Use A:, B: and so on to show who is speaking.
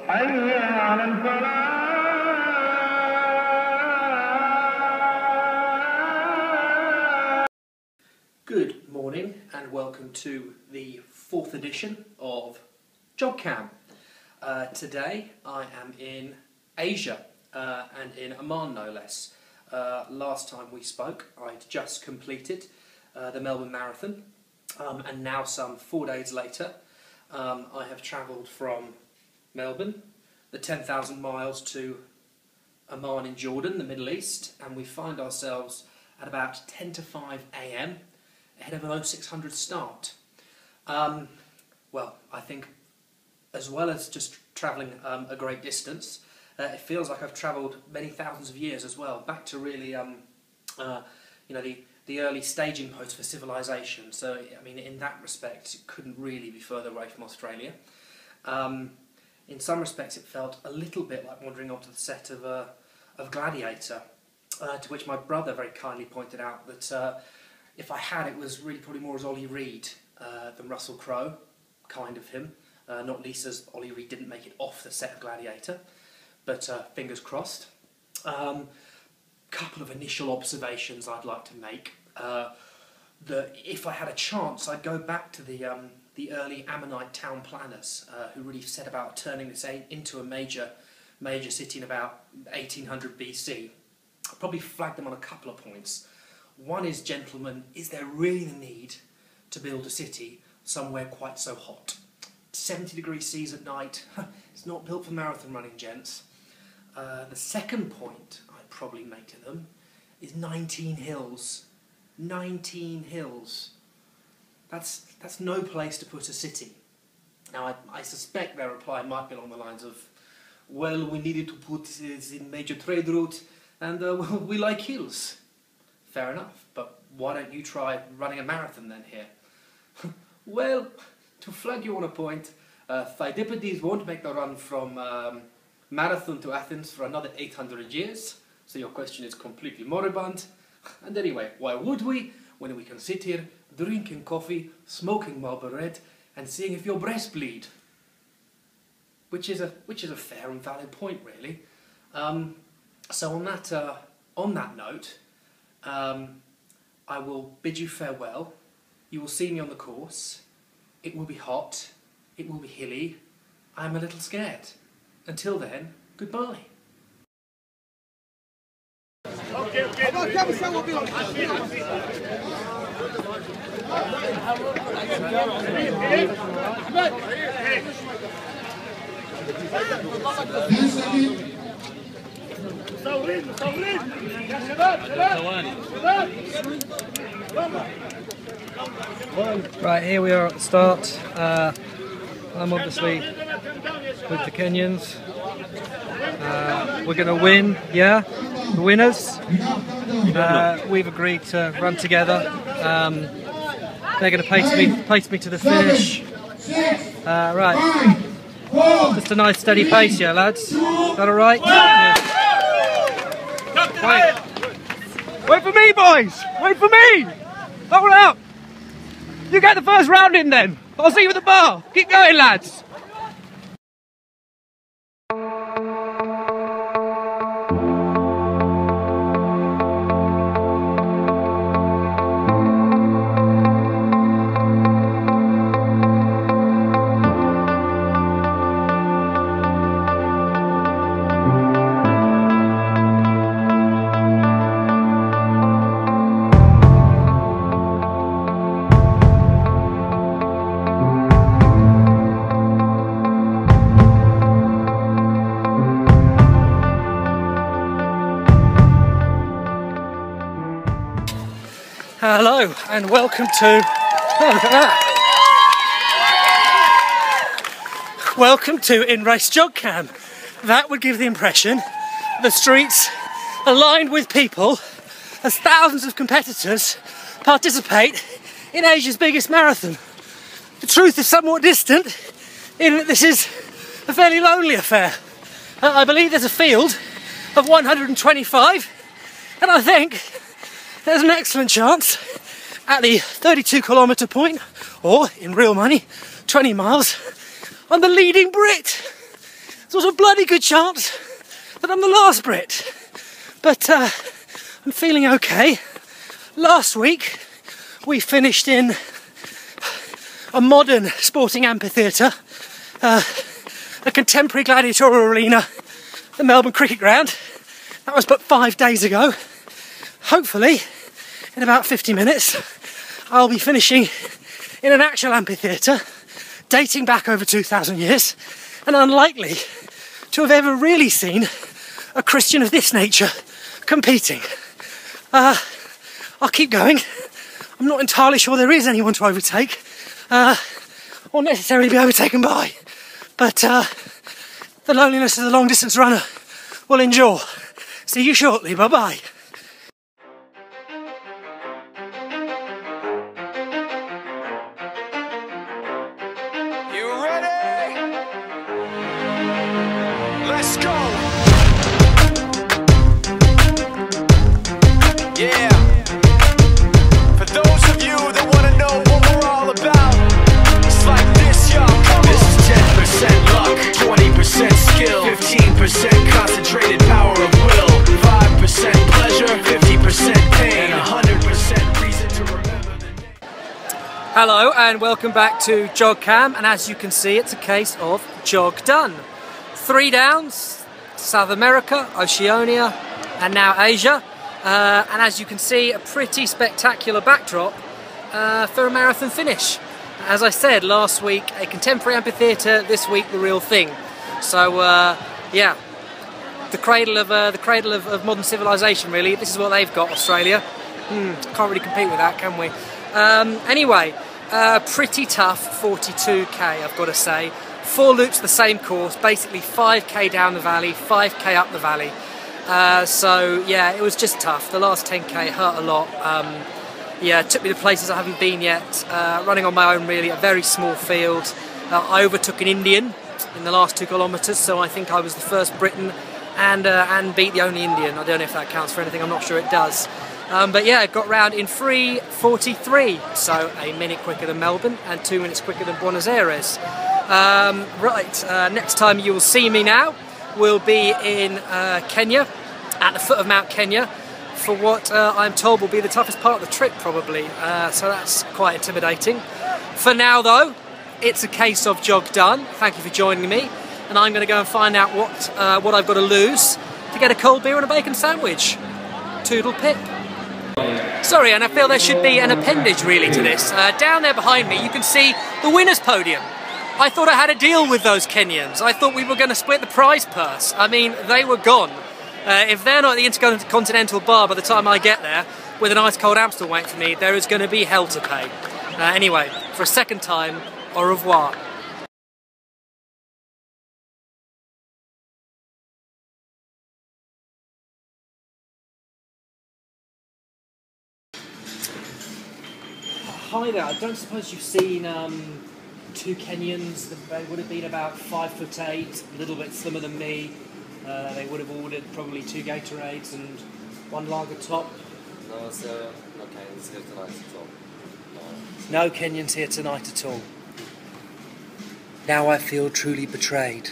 A: Good morning and welcome to the 4th edition of Jogg. Today I am in Asia and in Amman no less. Last time we spoke I'd just completed the Melbourne Marathon and now some 4 days later I have travelled from Melbourne, the 10,000 miles to Amman in Jordan, the Middle East, and we find ourselves at about 10 to 5 AM ahead of an 0600 start. Well, I think as well as just travelling a great distance, it feels like I've travelled many thousands of years as well, back to really, you know, the early staging posts for civilization. So, I mean, in that respect, it couldn't really be further away from Australia. In some respects, it felt a little bit like wandering onto the set of Gladiator, to which my brother very kindly pointed out that if I had, it was really probably more as Ollie Reed than Russell Crowe, kind of him, not least as Ollie Reed didn't make it off the set of Gladiator, but fingers crossed. Couple of initial observations I'd like to make. That if I had a chance, I'd go back to the early Ammonite town planners who really set about turning this into a major city in about 1800 BC. I'll probably flag them on a couple of points. One is, gentlemen, is there really the need to build a city somewhere quite so hot? 70 degrees C's at night, it's not built for marathon running, gents. The second point I'd probably make to them is 19 hills. 19 hills. That's no place to put a city. Now, I suspect their reply might be along the lines of, well, we needed to put this in major trade route, and well, we like hills. Fair enough, but why don't you try running a marathon then here? Well, to flag you on a point, Pheidippides won't make the run from Marathon to Athens for another 800 years, so your question is completely moribund. And anyway, why would we, when we can sit here, drinking coffee, smoking Marlboro Red, and seeing if your breasts bleed? Which is a fair and valid point, really. So on that note, I will bid you farewell. You will see me on the course. It will be hot. It will be hilly. I am a little scared. Until then, goodbye. Okay.
B: Right, here we are at the start. I'm obviously with the Kenyans. We're going to win, yeah? The winners. We've agreed to run together. They're going to pace me to the finish. Right. Just a nice steady pace, yeah, lads. Is that alright? Yeah. Wait for me, boys! Wait for me! Hold up! You get the first round in then! I'll see you at the bar! Keep going, lads! Hello and welcome to, oh, look at that. Welcome to in-race Jogg. That would give the impression the streets are lined with people as thousands of competitors participate in Asia's biggest marathon. The truth is somewhat distant in that this is a fairly lonely affair. I believe there's a field of 125 and I think there's an excellent chance at the 32-kilometre point, or in real money, 20 miles, on the leading Brit. It's there's a bloody good chance that I'm the last Brit. But I'm feeling okay. Last week we finished in a modern sporting amphitheatre, a contemporary gladiatorial arena, the Melbourne Cricket Ground. That was but 5 days ago. Hopefully, in about 50 minutes, I'll be finishing in an actual amphitheatre, dating back over 2,000 years, and unlikely to have ever really seen a Christian of this nature competing. I'll keep going. I'm not entirely sure there is anyone to overtake, or necessarily be overtaken by, but the loneliness of the long distance runner will endure. See you shortly, bye bye.
C: You ready? Let's go. Yeah. For those of you that want to know what we're all about, it's like this, y'all. This is 10% luck, 20% skill, 15% concentrated power of will, 5% pleasure, 50% pain, and 100% reason to remember the day.
B: Hello and welcome back to Jogg Cam, and as you can see, it's a case of Jogg done. 3 downs, South America, Oceania, and now Asia. And as you can see, a pretty spectacular backdrop for a marathon finish. As I said last week, a contemporary amphitheatre, this week the real thing. So yeah, the cradle of modern civilization, really. This is what they've got, Australia. Can't really compete with that, can we? Anyway, pretty tough 42k, I've got to say. 4 loops the same course, basically 5k down the valley, 5k up the valley. So yeah, it was just tough. The last 10k hurt a lot. Yeah, it took me to places I haven't been yet. Running on my own, really, a very small field. I overtook an Indian in the last 2 kilometres, so I think I was the first Briton and beat the only Indian. I don't know if that counts for anything, I'm not sure it does. But yeah, got round in 3:43, so a minute quicker than Melbourne and 2 minutes quicker than Buenos Aires. Next time you will see me now will be in Kenya, at the foot of Mount Kenya, for what I'm told will be the toughest part of the trip, probably. So that's quite intimidating. For now, though, it's a case of Jogg done. Thank you for joining me, and I'm going to go and find out what I've got to lose to get a cold beer and a bacon sandwich. Toodle pip. Sorry, and I feel there should be an appendage really to this. Down there behind me you can see the winner's podium. I thought I had a deal with those Kenyans. I thought we were going to split the prize purse. I mean, they were gone. If they're not at the Intercontinental Bar by the time I get there, with an ice cold Amstel waiting for me, there is going to be hell to pay. Anyway, for a second time, au revoir. Hi there, I don't suppose you've seen 2 Kenyans. They would have been about 5'8", a little bit slimmer than me. They would have ordered probably 2 Gatorades and 1 lager top.
D: No, sir. No Kenyans here tonight at all.
B: No Kenyans here tonight at all. Now I feel truly betrayed.